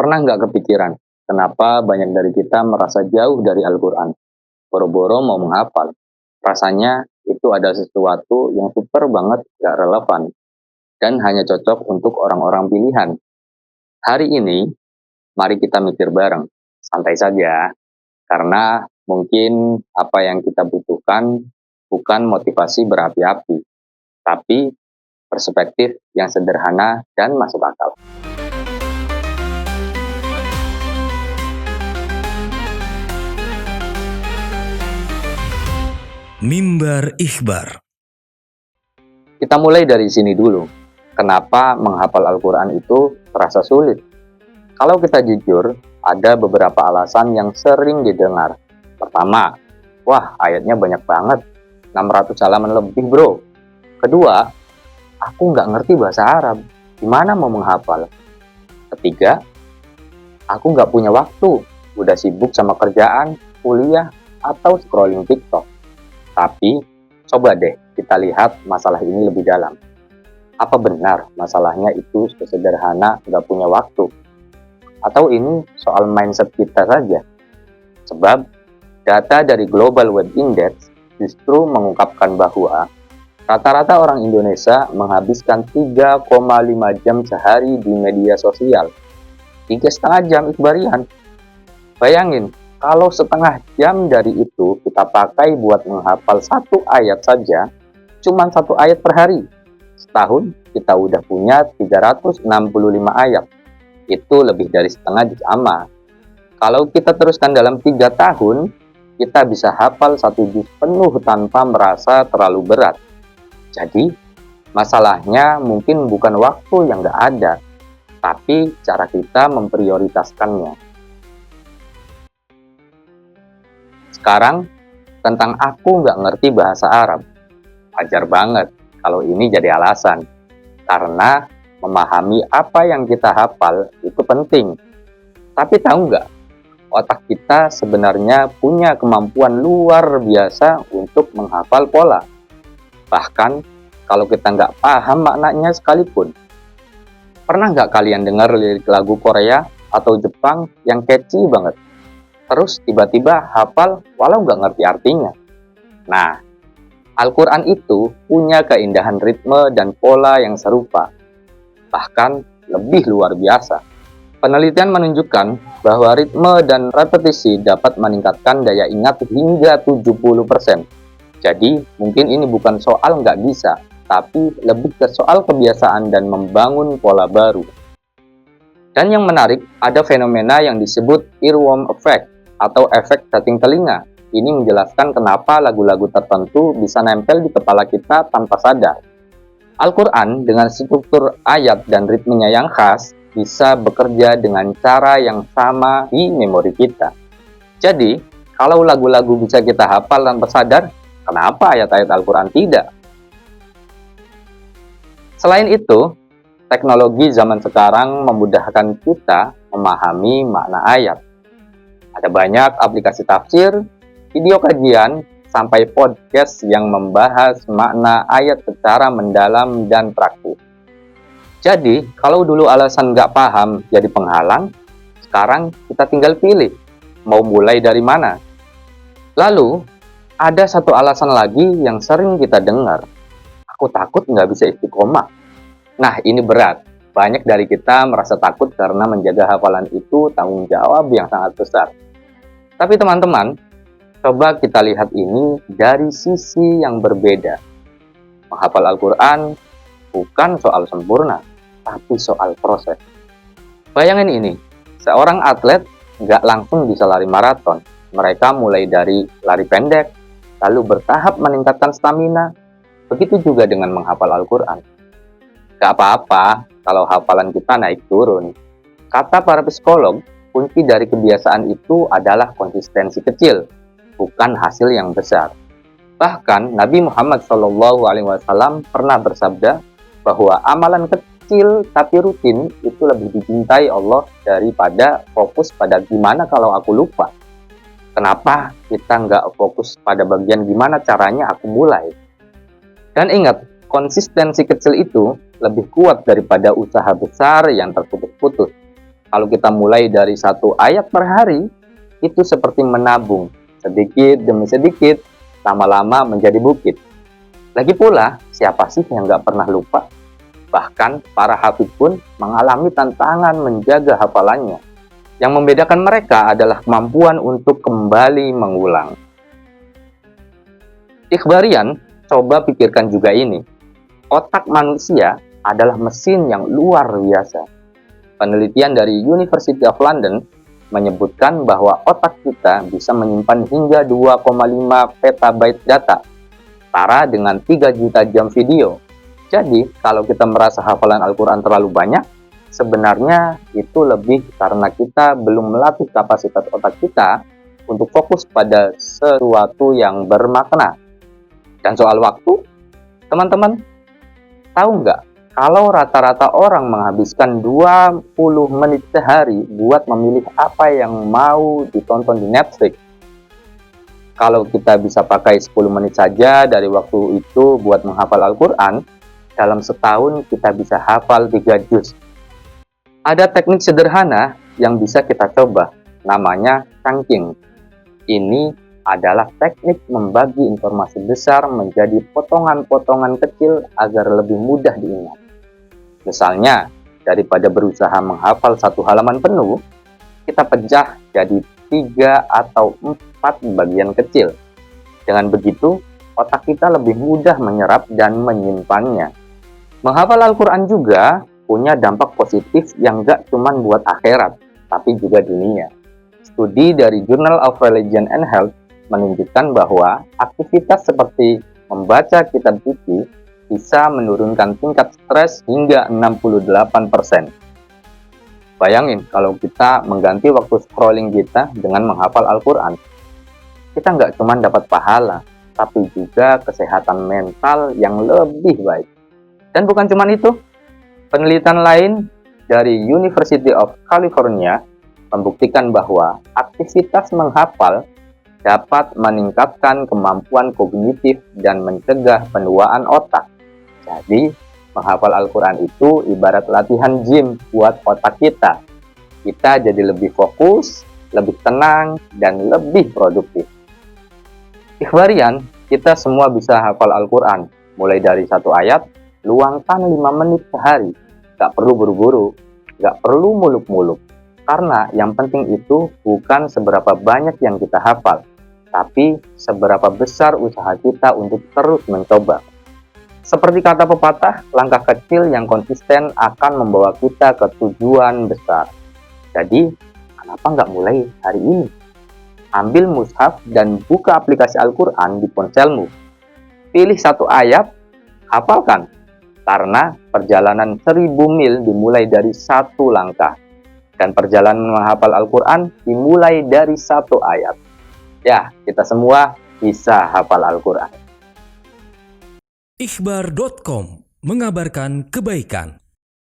Pernah nggak kepikiran, kenapa banyak dari kita merasa jauh dari Al-Quran? Boro-boro mau menghafal. Rasanya itu ada sesuatu yang super banget nggak relevan dan hanya cocok untuk orang-orang pilihan. Hari ini, mari kita mikir bareng. Santai saja, karena mungkin apa yang kita butuhkan bukan motivasi berapi-api, tapi perspektif yang sederhana dan masuk akal. Mimbar Ikhbar. Kita mulai dari sini dulu. Kenapa menghafal Al-Quran itu terasa sulit? Kalau kita jujur, ada beberapa alasan yang sering didengar. Pertama, wah ayatnya banyak banget, 600 halaman lebih bro. Kedua, aku nggak ngerti bahasa Arab, gimana mau menghafal? Ketiga, aku nggak punya waktu, udah sibuk sama kerjaan, kuliah, atau scrolling TikTok. Tapi, coba deh kita lihat masalah ini lebih dalam. Apa benar masalahnya itu sesederhana nggak punya waktu? Atau ini soal mindset kita saja? Sebab, data dari Global Web Index justru mengungkapkan bahwa rata-rata orang Indonesia menghabiskan 3,5 jam sehari di media sosial. 3,5 jam Iqbarian. Bayangin, kalau setengah jam dari itu kita pakai buat menghafal satu ayat saja, cuma satu ayat per hari. Setahun kita udah punya 365 ayat. Itu lebih dari setengah juz amma. Kalau kita teruskan dalam 3 tahun, kita bisa hafal 1 juz penuh tanpa merasa terlalu berat. Jadi, masalahnya mungkin bukan waktu yang nggak ada, tapi cara kita memprioritaskannya. Sekarang, tentang aku nggak ngerti bahasa Arab. Wajar banget kalau ini jadi alasan. Karena memahami apa yang kita hafal itu penting. Tapi tahu nggak, otak kita sebenarnya punya kemampuan luar biasa untuk menghafal pola. Bahkan, kalau kita nggak paham maknanya sekalipun. Pernah nggak kalian dengar lirik lagu Korea atau Jepang yang catchy banget? Terus tiba-tiba hafal walau nggak ngerti artinya. Nah, Al-Quran itu punya keindahan ritme dan pola yang serupa, bahkan lebih luar biasa. Penelitian menunjukkan bahwa ritme dan repetisi dapat meningkatkan daya ingat hingga 70%. Jadi, mungkin ini bukan soal nggak bisa, tapi lebih ke soal kebiasaan dan membangun pola baru. Dan yang menarik, ada fenomena yang disebut earworm effect, atau efek cacing telinga. Ini menjelaskan kenapa lagu-lagu tertentu bisa nempel di kepala kita tanpa sadar. Al-Quran dengan struktur ayat dan ritmenya yang khas bisa bekerja dengan cara yang sama di memori kita. Jadi, kalau lagu-lagu bisa kita hafal tanpa sadar, kenapa ayat-ayat Al-Quran tidak? Selain itu, teknologi zaman sekarang memudahkan kita memahami makna ayat. Ada banyak aplikasi tafsir, video kajian, sampai podcast yang membahas makna ayat secara mendalam dan praktis. Jadi, kalau dulu alasan nggak paham jadi penghalang, sekarang kita tinggal pilih, mau mulai dari mana. Lalu, ada satu alasan lagi yang sering kita dengar. Aku takut nggak bisa istiqomah. Nah, ini berat. Banyak dari kita merasa takut karena menjaga hafalan itu tanggung jawab yang sangat besar. Tapi teman-teman, coba kita lihat ini dari sisi yang berbeda. Menghafal Al-Quran bukan soal sempurna, tapi soal proses. Bayangin ini, seorang atlet nggak langsung bisa lari maraton. Mereka mulai dari lari pendek, lalu bertahap meningkatkan stamina. Begitu juga dengan menghafal Al-Quran. Gak apa-apa kalau hafalan kita naik turun. Kata para psikolog, kunci dari kebiasaan itu adalah konsistensi kecil, bukan hasil yang besar. Bahkan Nabi Muhammad SAW pernah bersabda bahwa amalan kecil tapi rutin itu lebih dicintai Allah daripada fokus pada gimana kalau aku lupa. Kenapa kita nggak fokus pada bagian gimana caranya aku mulai? Dan ingat, konsistensi kecil itu lebih kuat daripada usaha besar yang terputus-putus. Kalau kita mulai dari 1 ayat per hari, itu seperti menabung, sedikit demi sedikit, lama-lama menjadi bukit. Lagi pula, siapa sih yang nggak pernah lupa? Bahkan para hafid pun mengalami tantangan menjaga hafalannya. Yang membedakan mereka adalah kemampuan untuk kembali mengulang. Ikhbarian, coba pikirkan juga ini. Otak manusia adalah mesin yang luar biasa. Penelitian dari University of London menyebutkan bahwa otak kita bisa menyimpan hingga 2,5 petabyte data, setara dengan 3 juta jam video. Jadi, kalau kita merasa hafalan Al-Quran terlalu banyak, sebenarnya itu lebih karena kita belum melatih kapasitas otak kita untuk fokus pada sesuatu yang bermakna. Dan soal waktu, teman-teman, tahu nggak? Kalau rata-rata orang menghabiskan 20 menit sehari buat memilih apa yang mau ditonton di Netflix. Kalau kita bisa pakai 10 menit saja dari waktu itu buat menghafal Al-Quran, dalam setahun kita bisa hafal 3 juz. Ada teknik sederhana yang bisa kita coba, namanya chunking. Ini adalah teknik membagi informasi besar menjadi potongan-potongan kecil agar lebih mudah diingat. Misalnya, daripada berusaha menghafal 1 halaman penuh, kita pecah jadi 3 atau 4 bagian kecil. Dengan begitu, otak kita lebih mudah menyerap dan menyimpannya. Menghafal Al-Quran juga punya dampak positif yang gak cuma buat akhirat, tapi juga dunia. Studi dari Journal of Religion and Health menunjukkan bahwa aktivitas seperti membaca kitab suci bisa menurunkan tingkat stres hingga 68%. Bayangin kalau kita mengganti waktu scrolling kita dengan menghafal Al-Quran. Kita nggak cuma dapat pahala, tapi juga kesehatan mental yang lebih baik. Dan bukan cuma itu, penelitian lain dari University of California membuktikan bahwa aktivitas menghafal dapat meningkatkan kemampuan kognitif dan mencegah penuaan otak. Jadi, menghafal Al-Quran itu ibarat latihan gym buat otak kita. Kita jadi lebih fokus, lebih tenang, dan lebih produktif. Ikhbarian, kita semua bisa hafal Al-Quran. Mulai dari 1 ayat, luangkan 5 menit sehari. Gak perlu buru-buru, gak perlu muluk-muluk. Karena yang penting itu bukan seberapa banyak yang kita hafal, tapi seberapa besar usaha kita untuk terus mencoba. Seperti kata pepatah, langkah kecil yang konsisten akan membawa kita ke tujuan besar. Jadi, kenapa nggak mulai hari ini? Ambil mushaf dan buka aplikasi Al-Quran di ponselmu. Pilih 1 ayat, hafalkan. Karena perjalanan 1000 mil dimulai dari 1 langkah. Dan perjalanan menghafal Al-Quran dimulai dari 1 ayat. Ya, kita semua bisa hafal Al-Quran. Ikhbar.com mengabarkan kebaikan.